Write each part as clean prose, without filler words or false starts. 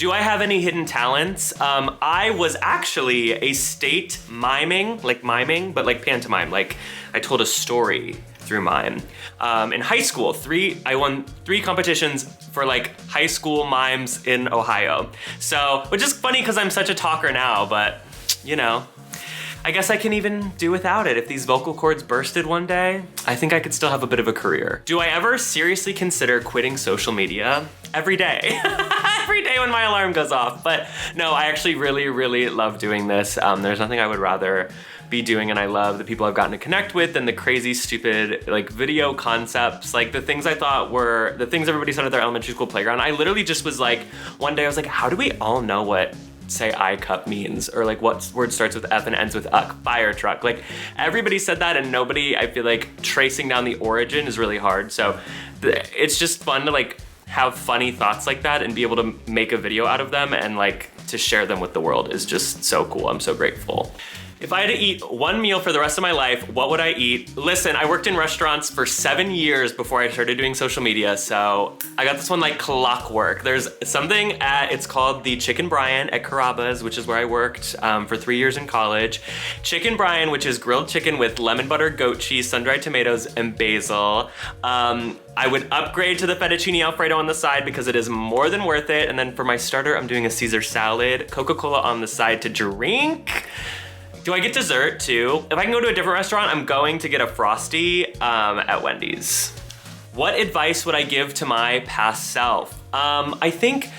Do I have any hidden talents? I was actually a state miming, but like pantomime. Like I told a story through mime. In high school, I won 3 competitions for like high school mimes in Ohio. So, which is funny because I'm such a talker now, but you know, I guess I can even do without it. If these vocal cords bursted one day, I think I could still have a bit of a career. Do I ever seriously consider quitting social media? Every day. Every day when my alarm goes off. But no, I actually really, really love doing this. There's nothing I would rather be doing, and I love the people I've gotten to connect with and the crazy, stupid, like video concepts, like the things I thought were the things everybody said at their elementary school playground. I literally just was like, one day I was like, how do we all know what say I cup means, or like what word starts with F and ends with uck? Fire truck. Like everybody said that, and nobody, I feel like tracing down the origin is really hard. So it's just fun to like have funny thoughts like that and be able to make a video out of them, and like to share them with the world is just so cool. I'm so grateful. If I had to eat one meal for the rest of my life, what would I eat? Listen, I worked in restaurants for 7 years before I started doing social media, so I got this one like clockwork. There's something it's called the Chicken Brian at Carrabba's, which is where I worked for 3 years in college. Chicken Brian, which is grilled chicken with lemon butter, goat cheese, sun-dried tomatoes, and basil. I would upgrade to the fettuccine Alfredo on the side because it is more than worth it. And then for my starter, I'm doing a Caesar salad, Coca-Cola on the side to drink. Do I get dessert too? If I can go to a different restaurant, I'm going to get a Frosty at Wendy's. What advice would I give to my past self? I think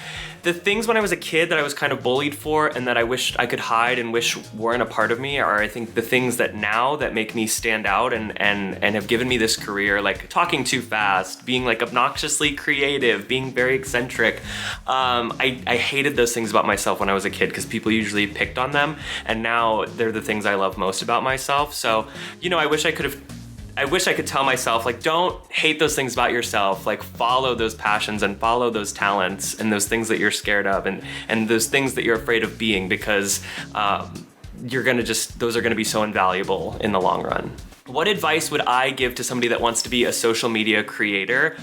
the things when I was a kid that I was kind of bullied for and that I wished I could hide and wish weren't a part of me are, I think, the things that now that make me stand out and have given me this career, like talking too fast, being like obnoxiously creative, being very eccentric. I hated those things about myself when I was a kid because people usually picked on them, and now they're the things I love most about myself. So, you know, I wish I could tell myself, like, don't hate those things about yourself, like follow those passions and follow those talents and those things that you're scared of and those things that you're afraid of being, because those are gonna be so invaluable in the long run. What advice would I give to somebody that wants to be a social media creator?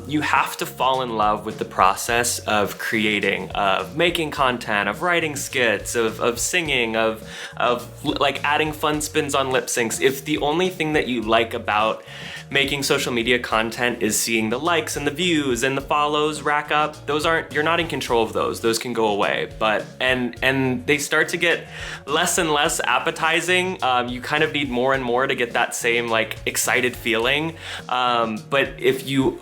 You have to fall in love with the process of creating, of making content, of writing skits, of singing, of like adding fun spins on lip syncs. If the only thing that you like about making social media content is seeing the likes and the views and the follows rack up, you're not in control of those. Those can go away. But and they start to get less and less appetizing. You kind of need more and more to get that same like excited feeling. But if you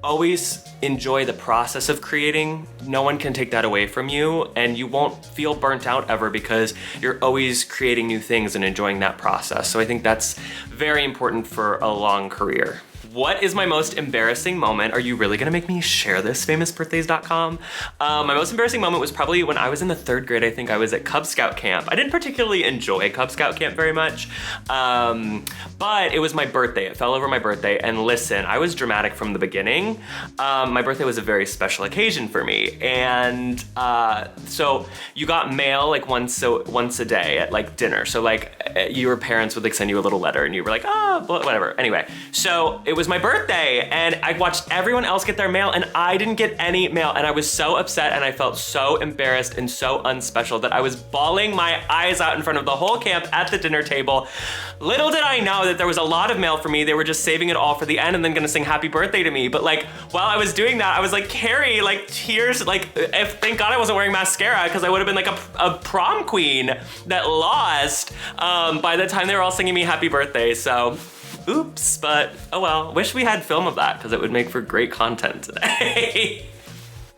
always enjoy the process of creating, no one can take that away from you, and you won't feel burnt out ever because you're always creating new things and enjoying that process. So I think that's very important for a long career. What is my most embarrassing moment? Are you really gonna make me share this, famousbirthdays.com? My most embarrassing moment was probably when I was in the 3rd grade. I think I was at Cub Scout camp. I didn't particularly enjoy Cub Scout camp very much, but it was my birthday. It fell over my birthday, and listen, I was dramatic from the beginning. My birthday was a very special occasion for me, and so you got mail like once a day at like dinner. So like your parents would like send you a little letter, and you were like, oh, whatever. Anyway, so it was my birthday, and I watched everyone else get their mail, and I didn't get any mail, and I was so upset, and I felt so embarrassed and so unspecial that I was bawling my eyes out in front of the whole camp at the dinner table. Little did I know that there was a lot of mail for me. They were just saving it all for the end and then gonna sing happy birthday to me. But like, while I was doing that, I was like, Carrie, like tears, like thank God I wasn't wearing mascara, because I would have been like a prom queen that lost by the time they were all singing me happy birthday. So oops, but oh well. Wish we had film of that, because it would make for great content today.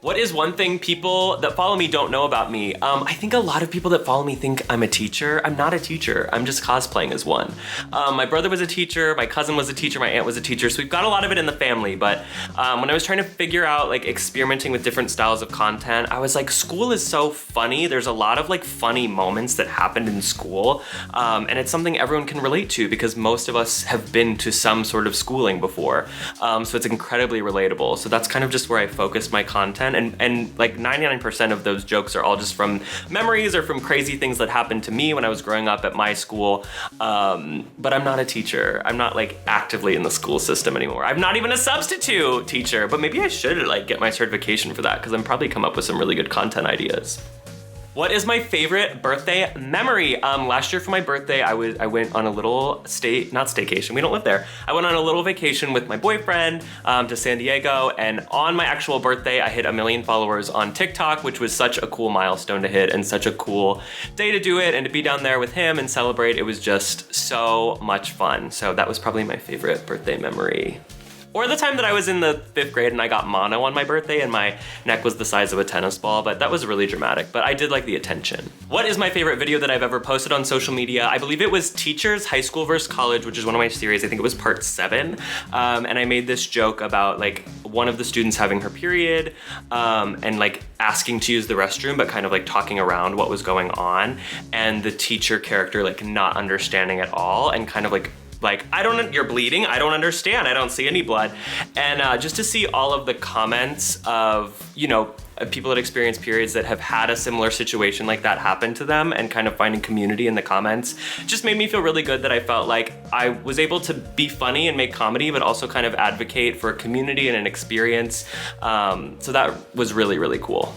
What is one thing people that follow me don't know about me? I think a lot of people that follow me think I'm a teacher. I'm not a teacher. I'm just cosplaying as one. My brother was a teacher, my cousin was a teacher, my aunt was a teacher, so we've got a lot of it in the family. But when I was trying to figure out like experimenting with different styles of content, I was like, school is so funny. There's a lot of like funny moments that happened in school. And it's something everyone can relate to because most of us have been to some sort of schooling before. So it's incredibly relatable. So that's kind of just where I focus my content. 1%, and like 99% of those jokes are all just from memories or from crazy things that happened to me when I was growing up at my school. But I'm not a teacher. I'm not like actively in the school system anymore. I'm not even a substitute teacher, but maybe I should like get my certification for that, because I'm probably come up with some really good content ideas. What is my favorite birthday memory? Last year for my birthday, I went on a little not staycation, we don't live there. I went on a little vacation with my boyfriend to San Diego, and on my actual birthday, I hit 1 million followers on TikTok, which was such a cool milestone to hit and such a cool day to do it, and to be down there with him and celebrate. It was just so much fun. So that was probably my favorite birthday memory. Or the time that I was in the 5th grade and I got mono on my birthday and my neck was the size of a tennis ball, but that was really dramatic, but I did like the attention. What is my favorite video that I've ever posted on social media? I believe it was Teachers, High School vs. College, which is one of my series. I think it was part 7. And I made this joke about like one of the students having her period and like asking to use the restroom, but kind of like talking around what was going on. And the teacher character like not understanding at all and kind of like, you're bleeding, I don't understand, I don't see any blood. And just to see all of the comments of, you know, people that experience periods that have had a similar situation like that happen to them, and kind of finding community in the comments just made me feel really good, that I felt like I was able to be funny and make comedy, but also kind of advocate for a community and an experience. So that was really, really cool.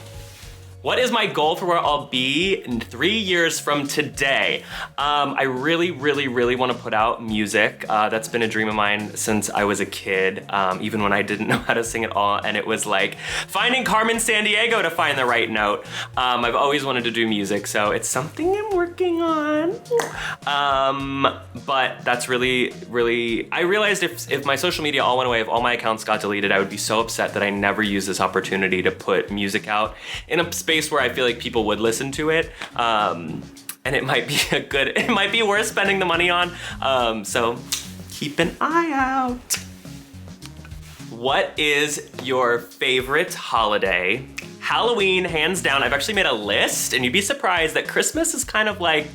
What is my goal for where I'll be in 3 years from today? I really, really, really want to put out music. That's been a dream of mine since I was a kid, even when I didn't know how to sing at all. And it was like finding Carmen Sandiego to find the right note. I've always wanted to do music, so it's something I'm working on. But that's really, really, I realized if my social media all went away, if all my accounts got deleted, I would be so upset that I never used this opportunity to put music out in a space where I feel like people would listen to it. And it might be it might be worth spending the money on. So keep an eye out. What is your favorite holiday? Halloween, hands down. I've actually made a list, and you'd be surprised that Christmas is kind of like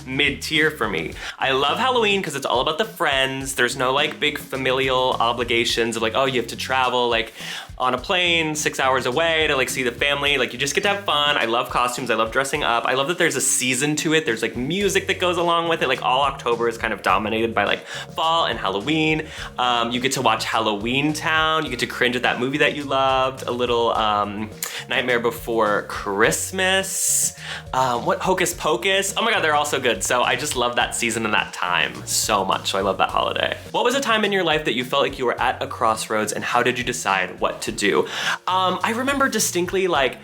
mid-tier for me. I love Halloween because it's all about the friends. There's no like big familial obligations of like, oh, you have to travel like on a plane 6 hours away to like see the family. Like you just get to have fun. I love costumes. I love dressing up. I love that there's a season to it. There's like music that goes along with it. Like all October is kind of dominated by like fall and Halloween. You get to watch Halloween Town. You get to cringe at that movie that you loved. A little Nightmare Before Christmas. What Hocus Pocus? Oh my God, they're all so good. So I just love that season and that time so much. So I love that holiday. What was a time in your life that you felt like you were at a crossroads, and how did you decide what to do? I remember distinctly like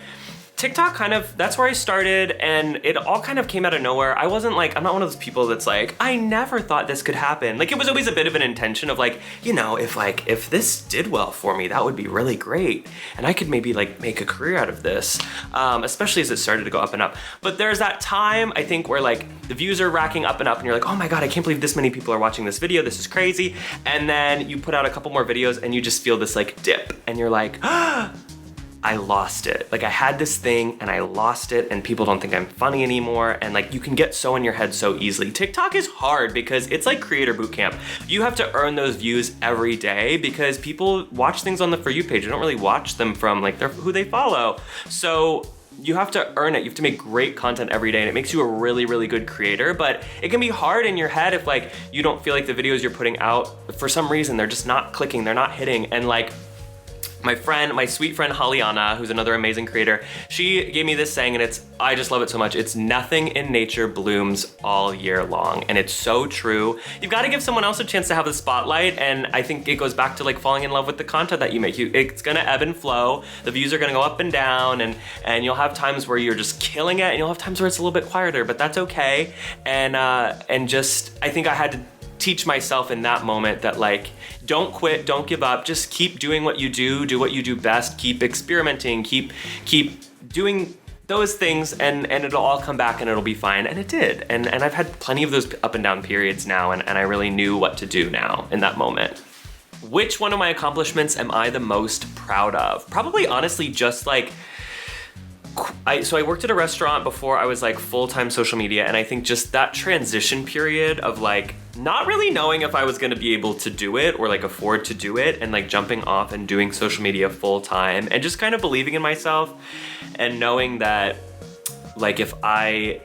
TikTok that's where I started, and it all kind of came out of nowhere. I'm not one of those people that's like, I never thought this could happen. Like it was always a bit of an intention of like, you know, if this did well for me, that would be really great. And I could maybe like make a career out of this, especially as it started to go up and up. But there's that time, I think, where like the views are racking up and up and you're like, oh my God, I can't believe this many people are watching this video. This is crazy. And then you put out a couple more videos and you just feel this like dip, and you're like, I lost it. Like I had this thing and I lost it, and people don't think I'm funny anymore. And like you can get so in your head so easily. TikTok is hard because it's like creator boot camp. You have to earn those views every day because people watch things on the For You page. They don't really watch them from like who they follow. So you have to earn it. You have to make great content every day, and it makes you a really, really good creator. But it can be hard in your head if like you don't feel like the videos you're putting out, for some reason, they're just not clicking, they're not hitting. And like my sweet friend Hollyana, who's another amazing creator, she gave me this saying, and I just love it so much. It's nothing in nature blooms all year long. And it's so true. You've got to give someone else a chance to have the spotlight. And I think it goes back to like falling in love with the content that you make. It's gonna ebb and flow. The views are gonna go up and down, and you'll have times where you're just killing it, and you'll have times where it's a little bit quieter, but that's okay. And just, I think I had to teach myself in that moment that like, don't quit, don't give up, just keep doing what you do what you do best, keep experimenting, keep doing those things, and it'll all come back and it'll be fine. And it did. And I've had plenty of those up and down periods now, and I really knew what to do now in that moment. Which one of my accomplishments am I the most proud of? Probably honestly just like, so I worked at a restaurant before I was like full-time social media, and I think just that transition period of like not really knowing if I was gonna be able to do it or like afford to do it, and like jumping off and doing social media full time, and just kind of believing in myself and knowing that like if I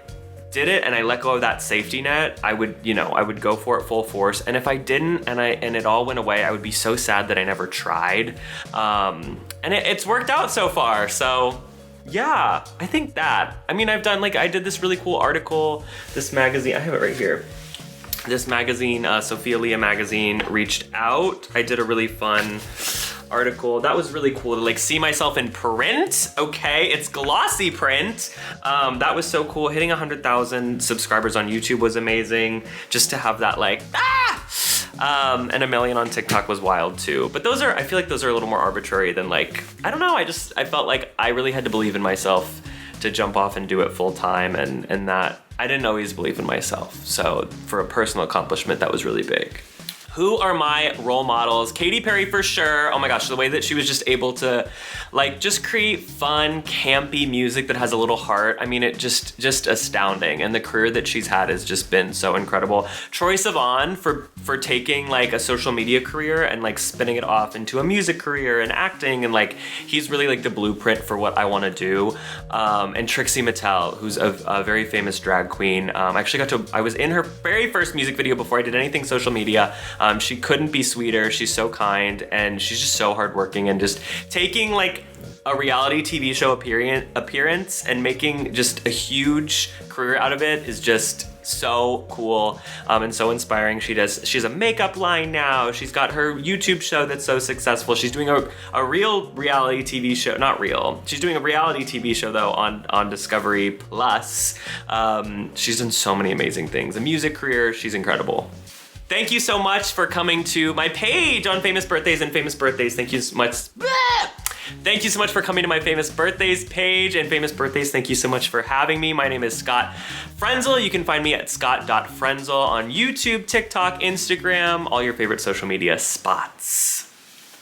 did it and I let go of that safety net, I would, you know, I would go for it full force. And if I didn't and it all went away, I would be so sad that I never tried. And it's worked out so far. So yeah, I think that. I mean, I've done like, I did this really cool article, this magazine, I have it right here. This magazine, Sophia Leah magazine, reached out. I did a really fun article. That was really cool to like see myself in print. Okay, it's glossy print. That was so cool. Hitting 100,000 subscribers on YouTube was amazing. Just to have that like, and 1 million on TikTok was wild too. But those are, I feel like those are a little more arbitrary than like, I don't know. I felt like I really had to believe in myself to jump off and do it full time, and that I didn't always believe in myself. So for a personal accomplishment, that was really big. Who are my role models? Katy Perry for sure. Oh my gosh, the way that she was just able to like just create fun, campy music that has a little heart. I mean, it just astounding. And the career that she's had has just been so incredible. Troye Sivan for taking like a social media career and like spinning it off into a music career and acting, and like he's really like the blueprint for what I want to do. And Trixie Mattel, who's a very famous drag queen. I was in her very first music video before I did anything social media. She couldn't be sweeter. She's so kind, and she's just so hardworking, and just taking like a reality TV show appearance and making just a huge career out of it is just so cool, and so inspiring. She's a makeup line now. She's got her YouTube show that's so successful. She's doing a real reality TV show, not real. She's doing a reality TV show though on Discovery Plus. She's done so many amazing things. A music career, she's incredible. Thank you so much for coming to my page on Famous Birthdays and Famous Birthdays. Thank you so much. Thank you so much for coming to my Famous Birthdays page and Famous Birthdays. Thank you so much for having me. My name is Scott Frenzel. You can find me at scott.frenzel on YouTube, TikTok, Instagram, all your favorite social media spots.